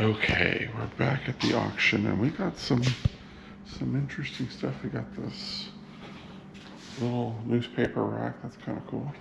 Okay, we're back at the auction and we got some interesting stuff. We got this little newspaper rack, that's kind of cool.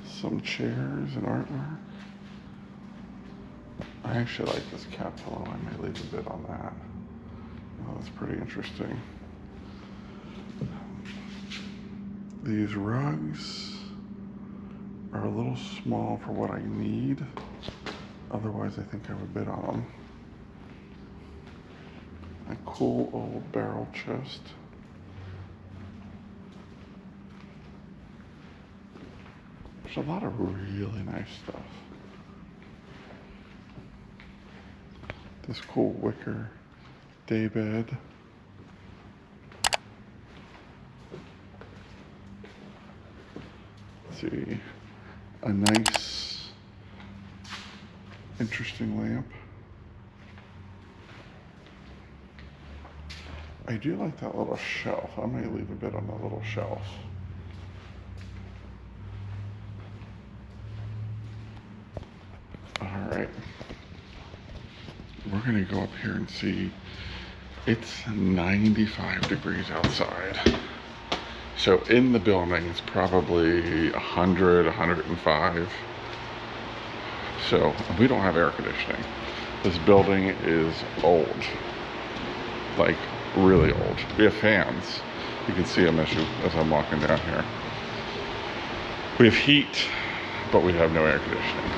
Some chairs and artwork. I actually like this cat pillow. I may leave a bit on that. Oh, that's pretty interesting. These rugs are a little small for what I need. Otherwise, I think I would bid on them. A cool old barrel chest. There's a lot of really nice stuff. This cool wicker daybed. Let's see. A nice, interesting lamp. I do like that little shelf. I may leave a bit on the little shelf. All right. We're gonna go up here and see. It's 95 degrees outside. So in the building, it's probably 100, 105. So we don't have air conditioning. This building is old, like really old. We have fans. You can see them as I'm walking down here. We have heat, but we have no air conditioning.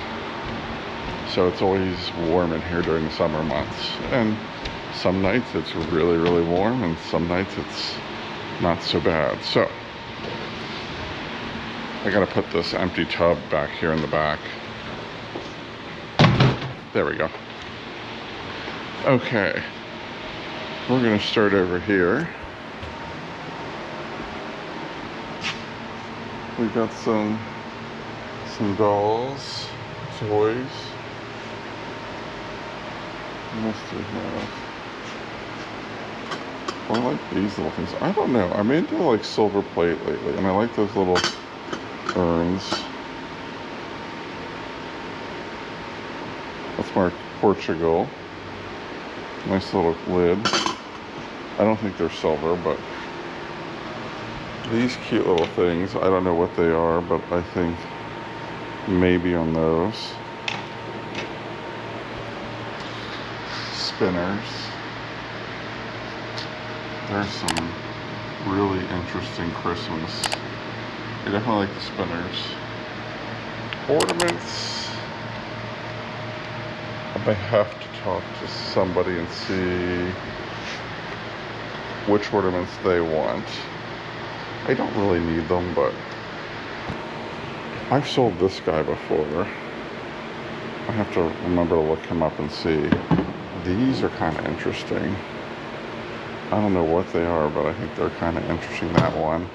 So it's always warm in here during the summer months. And some nights it's really, really warm, and some nights it's not so bad. So I gotta put this empty tub back here in the back. There we go. Okay, we're gonna start over here. We've got some dolls, toys. What else do we have? I like these little things. I don't know. I'm into like silver plate lately, and I like those little urns. That's marked Portugal. Nice little lid. I don't think they're silver, but these cute little things, I don't know what they are, but I think maybe on those. Spinners. There's some really interesting Christmas. I definitely like the spinners. Ornaments. I may have to talk to somebody and see which ornaments they want. I don't really need them, but I've sold this guy before. I have to remember to look him up and see. These are kind of interesting. I don't know what they are, but I think they're kind of interesting. That one.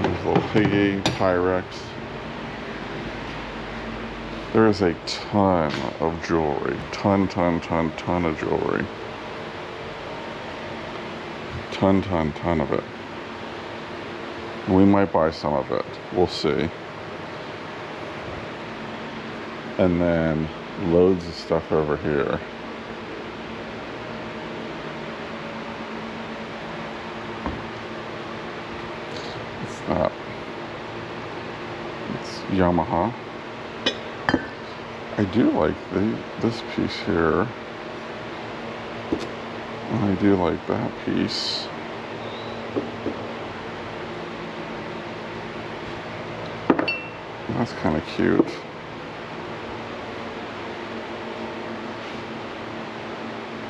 There's a little piggy, Pyrex. There is a ton of jewelry. Ton of jewelry. Ton of it. We might buy some of it. We'll see. And then loads of stuff over here. What's that? It's Yamaha. I do like this piece here. And I do like that piece. That's kind of cute.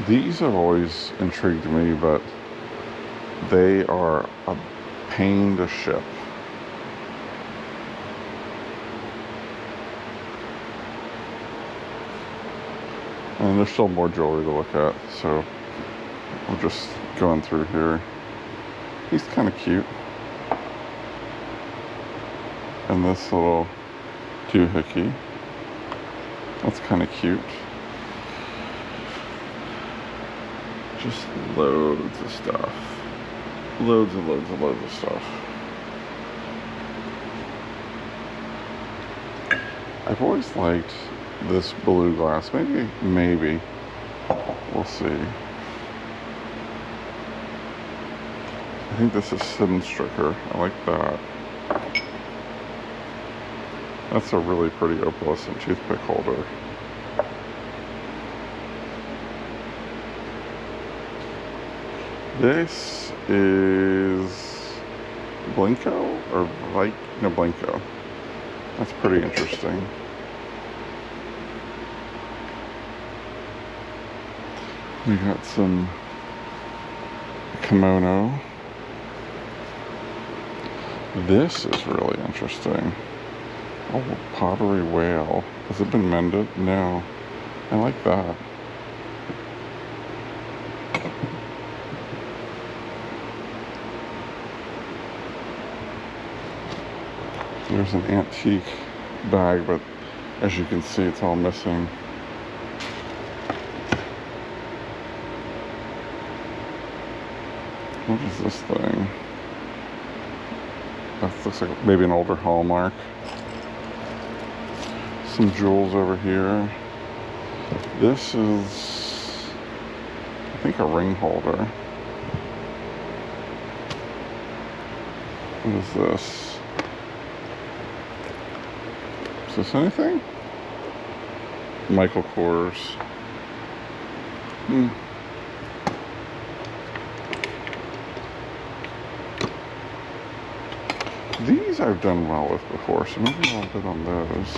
These have always intrigued me, but they are a pain to ship. And there's still more jewelry to look at, so I'm just going through here. He's kind of cute. And this little doohickey. That's kind of cute. Just loads of stuff. Loads and loads and loads of stuff. I've always liked this blue glass. Maybe. We'll see. I think this is Sim Stricker. I like that. That's a really pretty opalescent toothpick holder. This is Blinko or no, Blinko. That's pretty interesting. We got some kimono. This is really interesting. Oh, pottery whale. Has it been mended? No. I like that. There's an antique bag, but as you can see, it's all missing. What is this thing? That looks like maybe an older Hallmark. Some jewels over here. This is, I think, a ring holder. What is this? Is this anything? Michael Kors. These I've done well with before, so maybe I'll bid on those.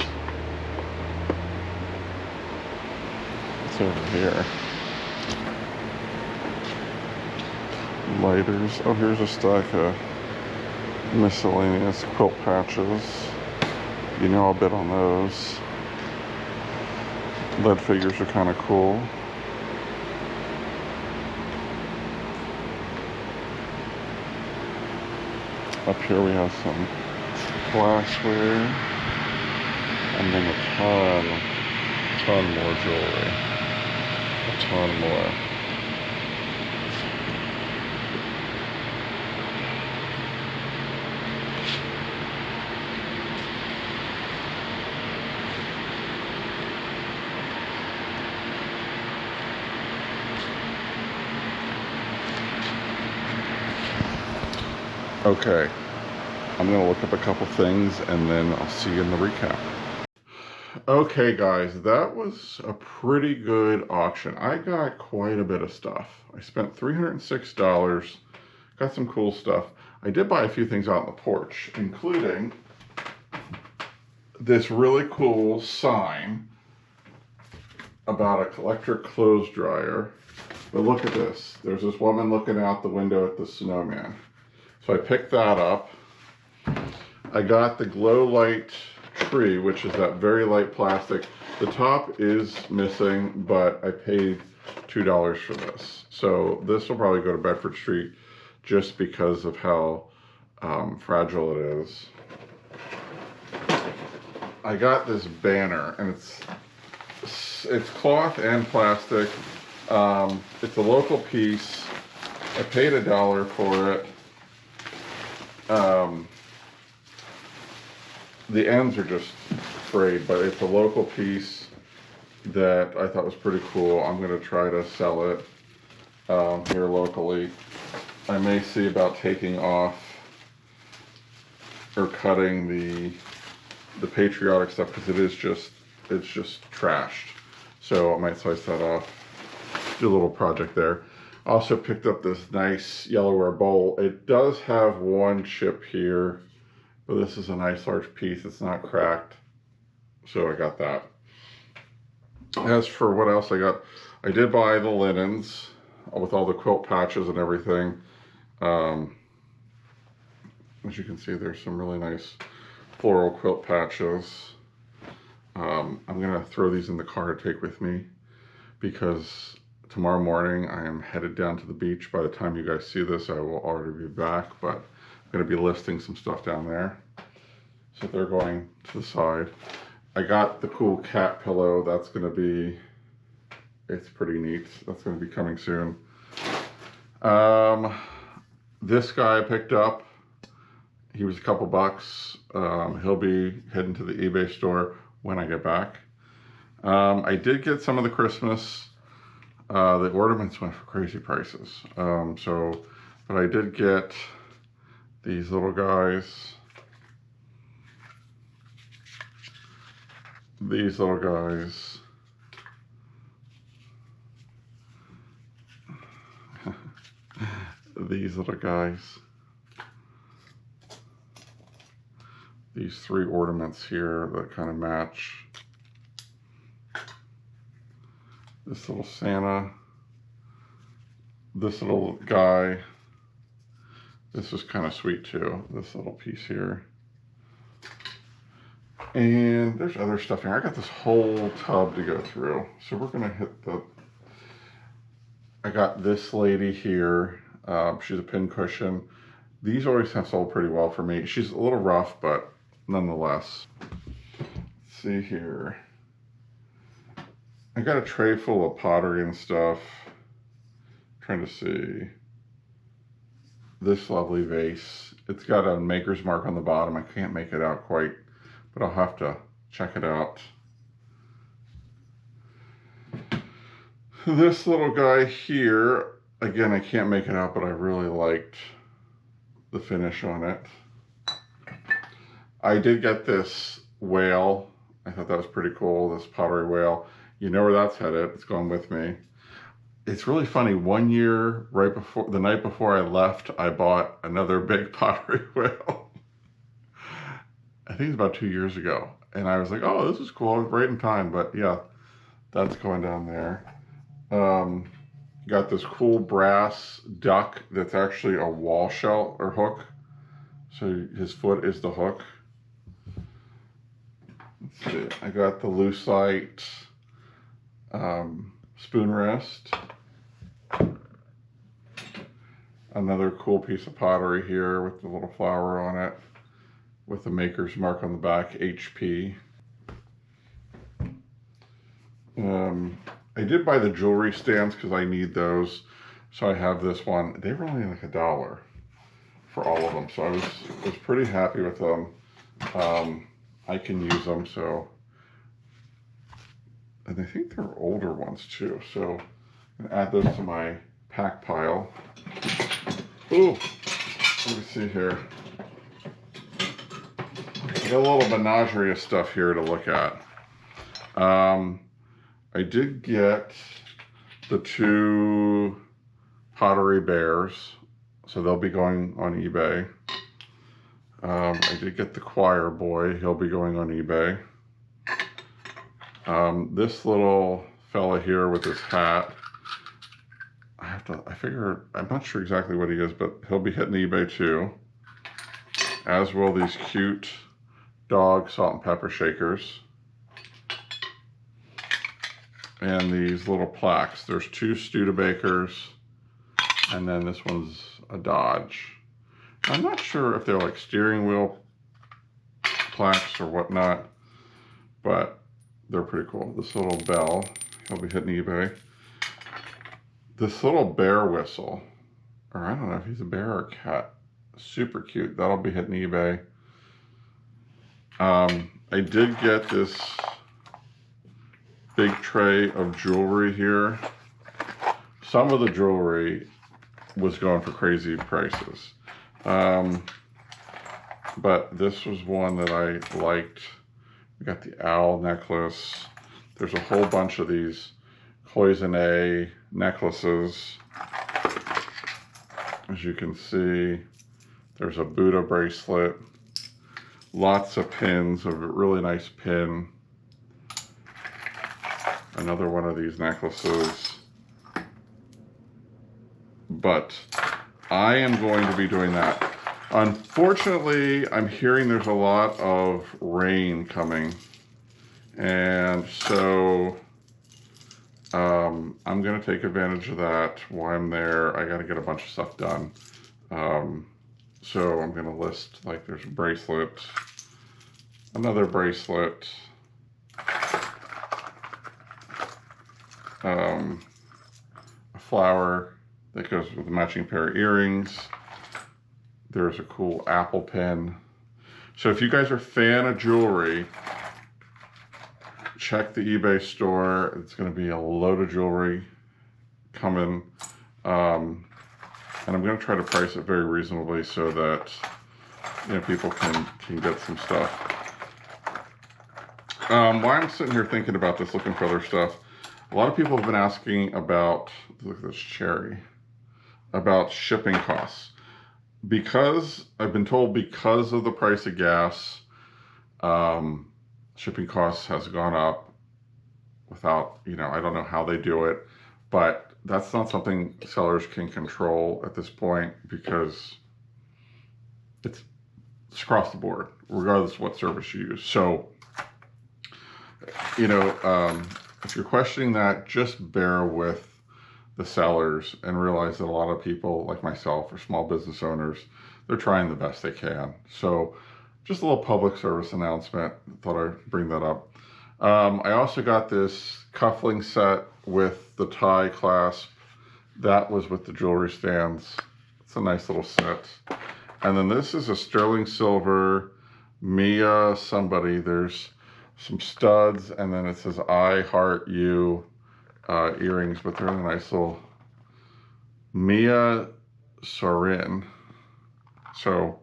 What's over here? Lighters. Oh, here's a stack of miscellaneous quilt patches. You know, I'll bid on those. Lead figures are kind of cool. Up here we have some glassware, and then a ton more jewelry. A ton more. Okay, I'm gonna look up a couple things and then I'll see you in the recap. Okay guys, that was a pretty good auction. I got quite a bit of stuff. I spent $306, got some cool stuff. I did buy a few things out on the porch, including this really cool sign about a electric clothes dryer. But look at this. There's this woman looking out the window at the snowman. So I picked that up. I got the Glow Light tree, which is that very light plastic. The top is missing, but I paid $2 for this. So this will probably go to Bedford Street just because of how fragile it is. I got this banner, and it's cloth and plastic. It's a local piece. I paid $1 for it. The ends are just frayed, but it's a local piece that I thought was pretty cool. I'm going to try to sell it here locally. I may see about taking off or cutting the patriotic stuff because it's just trashed. So I might slice that off, do a little project there. Also picked up this nice Yellowware bowl. It does have one chip here, but this is a nice large piece. It's not cracked, so I got that. As for what else I got, I did buy the linens with all the quilt patches and everything. As you can see, there's some really nice floral quilt patches. I'm gonna throw these in the car to take with me because tomorrow morning I am headed down to the beach. By the time you guys see this, I will already be back, but I'm going to be listing some stuff down there. So they're going to the side. I got the cool cat pillow. That's going to be, it's pretty neat. That's going to be coming soon. This guy I picked up, he was a couple bucks. He'll be heading to the eBay store when I get back. I did get some of the Christmas. The ornaments went for crazy prices. But I did get these little guys. These little guys. These little guys. These 3 ornaments here that kind of match. This little Santa. This little guy. This is kind of sweet too. This little piece here. And there's other stuff here. I got this whole tub to go through. So we're gonna hit I got this lady here. She's a pin cushion. These always have sold pretty well for me. She's a little rough, but nonetheless. Let's see here. I got a tray full of pottery and stuff. Trying to see. This lovely vase. It's got a maker's mark on the bottom. I can't make it out quite, but I'll have to check it out. This little guy here, again, I can't make it out, but I really liked the finish on it. I did get this whale. I thought that was pretty cool, this pottery whale. You know where that's headed. It's going with me. It's really funny. One year, right before, the night before I left, I bought another big pottery whale. I think it's about 2 years ago. And I was like, oh, this is cool. I was right in time. But yeah, that's going down there. Got this cool brass duck that's actually a wall shell or hook. So his foot is the hook. Let's see. I got the lucite spoon rest. Another cool piece of pottery here with the little flower on it, with the maker's mark on the back, HP. I did buy the jewelry stands because I need those. So I have this one. They were only like $1 for all of them. So I was pretty happy with them. I can use them, so. And I think they're older ones too. So I'm gonna add those to my pack pile. Ooh, let me see here. I got a little menagerie of stuff here to look at. I did get the 2 pottery bears, so they'll be going on eBay. I did get the choir boy, he'll be going on eBay. This little fella here with his hat, I'm not sure exactly what he is, but he'll be hitting eBay too. As will these cute dog salt and pepper shakers. And these little plaques. There's 2 Studebakers, and then this one's a Dodge. I'm not sure if they're like steering wheel plaques or whatnot, but they're pretty cool. This little bell, he'll be hitting eBay. This little bear whistle, or I don't know if he's a bear or a cat. Super cute. That'll be hitting eBay. I did get this big tray of jewelry here. Some of the jewelry was going for crazy prices. But this was one that I liked. We got the owl necklace. There's a whole bunch of these cloisonne necklaces. As you can see, there's a Buddha bracelet. Lots of pins, a really nice pin. Another one of these necklaces. But I am going to be doing that. Unfortunately, I'm hearing there's a lot of rain coming. And so I'm going to take advantage of that while I'm there. I got to get a bunch of stuff done. So I'm going to list, like, there's a bracelet, another bracelet, a flower that goes with a matching pair of earrings. There's a cool apple pin. So if you guys are a fan of jewelry, check the eBay store. It's going to be a load of jewelry coming. And I'm going to try to price it very reasonably so that, you know, people can get some stuff. While I'm sitting here thinking about this, looking for other stuff, a lot of people have been asking about, look at this cherry, about shipping costs. Because I've been told because of the price of gas, shipping costs has gone up without, you know, I don't know how they do it, but that's not something sellers can control at this point because it's across the board, regardless of what service you use. So, you know, if you're questioning that, just bear with the sellers and realize that a lot of people like myself or small business owners, they're trying the best they can. So just a little public service announcement. Thought I'd bring that up. I also got this cuffling set with the tie clasp. That was with the jewelry stands. It's a nice little set. And then this is a sterling silver Mia somebody. There's some studs, and then it says I heart you earrings, but they're in a nice little Mia Sorin. So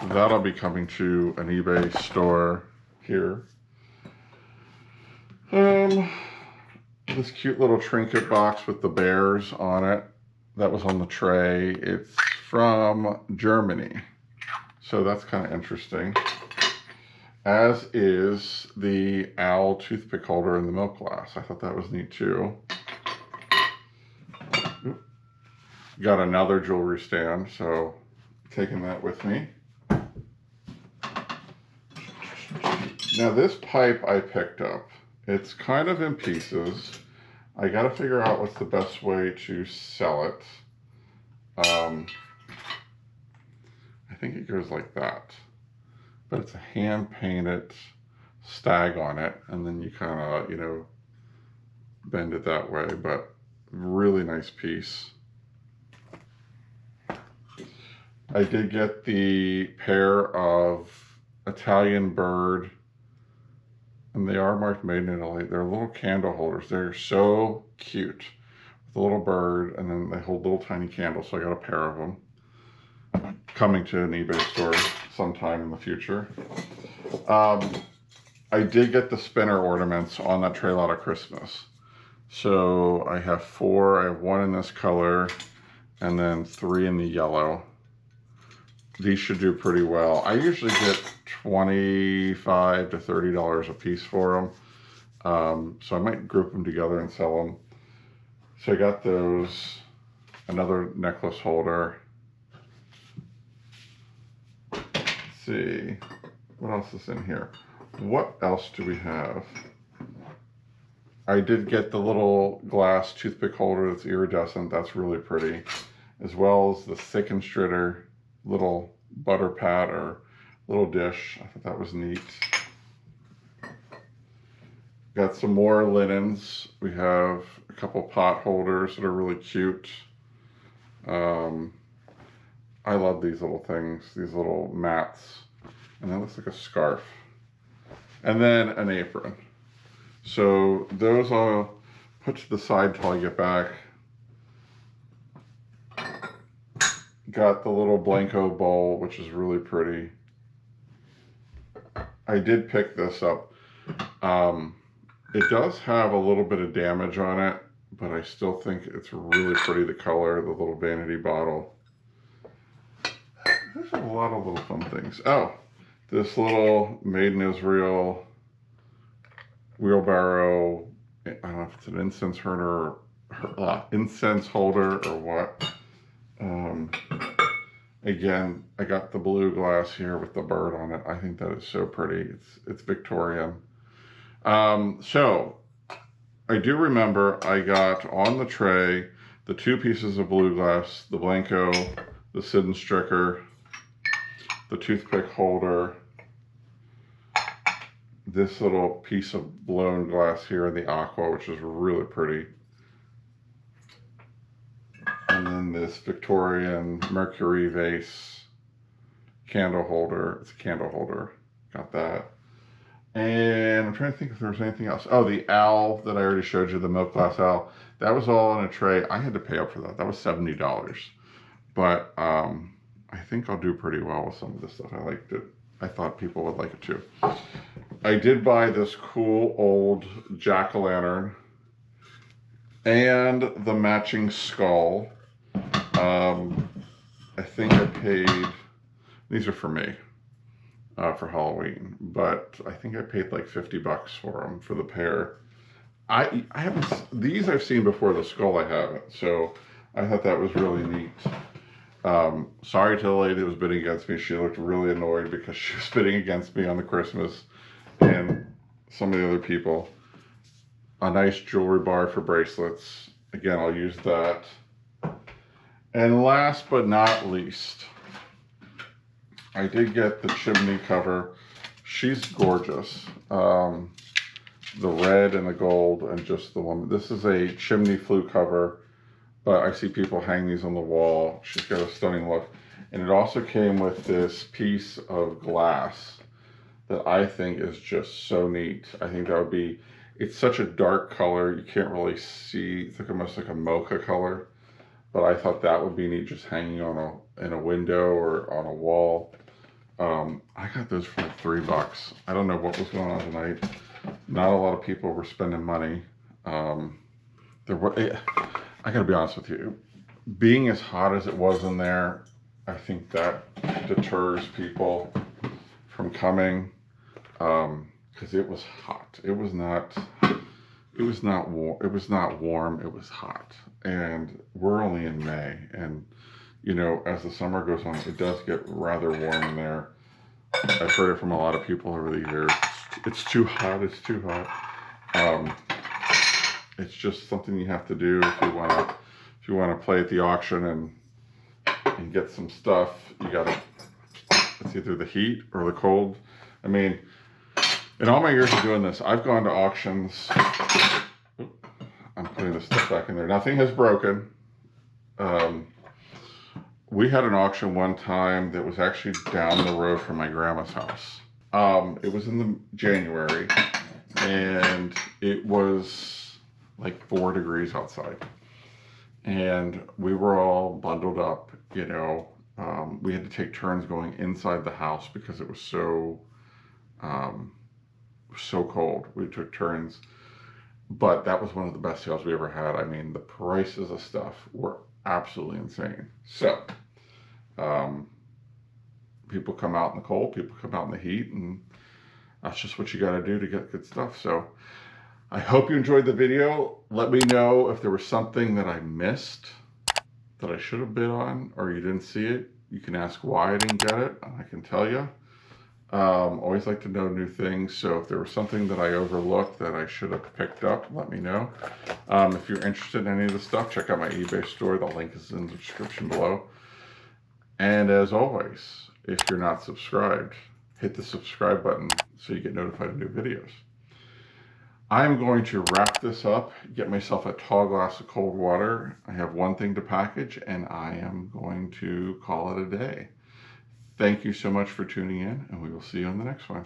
that'll be coming to an eBay store here. This cute little trinket box with the bears on it. That was on the tray. It's from Germany. So that's kind of interesting. As is the owl toothpick holder in the milk glass. I thought that was neat too. Got another jewelry stand, so taking that with me. Now this pipe I picked up. It's kind of in pieces. I got to figure out what's the best way to sell it. I think it goes like that. But it's a hand-painted stag on it, and then you kind of, you know, bend it that way, but really nice piece. I did get the pair of Italian bird, and they are marked made in Italy. They're little candle holders. They're so cute. With a little bird, and then they hold little tiny candles, so I got a pair of them. Coming to an eBay store sometime in the future. I did get the spinner ornaments on that Trade Lot of Christmas. So I have 4. I have 1 in this color and then 3 in the yellow. These should do pretty well. I usually get $25 to $30 a piece for them. So I might group them together and sell them. So I got those. Another necklace holder. See what else is in here. What else do we have? I did get the little glass toothpick holder that's iridescent. That's really pretty, as well as the Thick and Stritter little butter pat or little dish. I thought that was neat. Got some more linens. We have a couple pot holders that are really cute. I love these little things, these little mats. And that looks like a scarf. And then an apron. So those I'll put to the side till I get back. Got the little Blanco bowl, which is really pretty. I did pick this up. It does have a little bit of damage on it, but I still think it's really pretty, the color, the little vanity bottle. There's a lot of little fun things. Oh, this little Made in Israel wheelbarrow. I don't know if it's an incense holder or what. Again, I got the blue glass here with the bird on it. I think that is so pretty. It's Victorian. So I do remember I got on the tray the 2 pieces of blue glass, the Blanco, the Sid and Stricker, the toothpick holder, this little piece of blown glass here in the aqua, which is really pretty. And then this Victorian Mercury vase candle holder. It's a candle holder. Got that. And I'm trying to think if there was anything else. Oh, the owl that I already showed you, the milk glass owl. That was all in a tray. I had to pay up for that. That was $70. But I think I'll do pretty well with some of this stuff. I liked it. I thought people would like it too. I did buy this cool old jack-o'-lantern and the matching skull. I think I paid, these are for me, for Halloween, but I think I paid like $50 for them, for the pair. I haven't, these I've seen before, the skull I haven't, so I thought that was really neat. Sorry to the lady that was bidding against me. She looked really annoyed because she was bidding against me on the Christmas and some of the other people. A nice jewelry bar for bracelets. Again, I'll use that. And last but not least, I did get the chimney cover. She's gorgeous. The red and the gold and just the one. This is a chimney flue cover, but I see people hang these on the wall. She's got a stunning look. And it also came with this piece of glass that I think is just so neat. I think that would be, it's such a dark color, you can't really see, it's like almost like a mocha color. But I thought that would be neat, just hanging on in a window or on a wall. I got those for like $3. I don't know what was going on tonight. Not a lot of people were spending money. I gotta be honest with you. Being as hot as it was in there, I think that deters people from coming. Because it was hot. It was not warm. It was not warm. It was hot. And we're only in May. And, you know, as the summer goes on, it does get rather warm in there. I've heard it from a lot of people over the years. It's too hot. It's too hot. It's just something you have to do if you want to play at the auction and get some stuff. You got to, it's either the heat or the cold. I mean, in all my years of doing this, I've gone to auctions. I'm putting this stuff back in there. Nothing has broken. We had an auction one time that was actually down the road from my grandma's house. It was in the January, and it was like 4 degrees outside. And we were all bundled up, you know. We had to take turns going inside the house because it was so cold. We took turns, but that was one of the best sales we ever had. I mean, the prices of stuff were absolutely insane. So people come out in the cold, people come out in the heat, and that's just what you got to do to get good stuff. So I hope you enjoyed the video. Let me know if there was something that I missed that I should have bid on, or you didn't see it. You can ask why I didn't get it, and I can tell you. Always like to know new things, so if there was something that I overlooked that I should have picked up, let me know. If you're interested in any of the stuff, check out my eBay store. The link is in the description below. And as always, if you're not subscribed, hit the subscribe button so you get notified of new videos. I'm going to wrap this up, get myself a tall glass of cold water. I have one thing to package, and I am going to call it a day. Thank you so much for tuning in, and we will see you on the next one.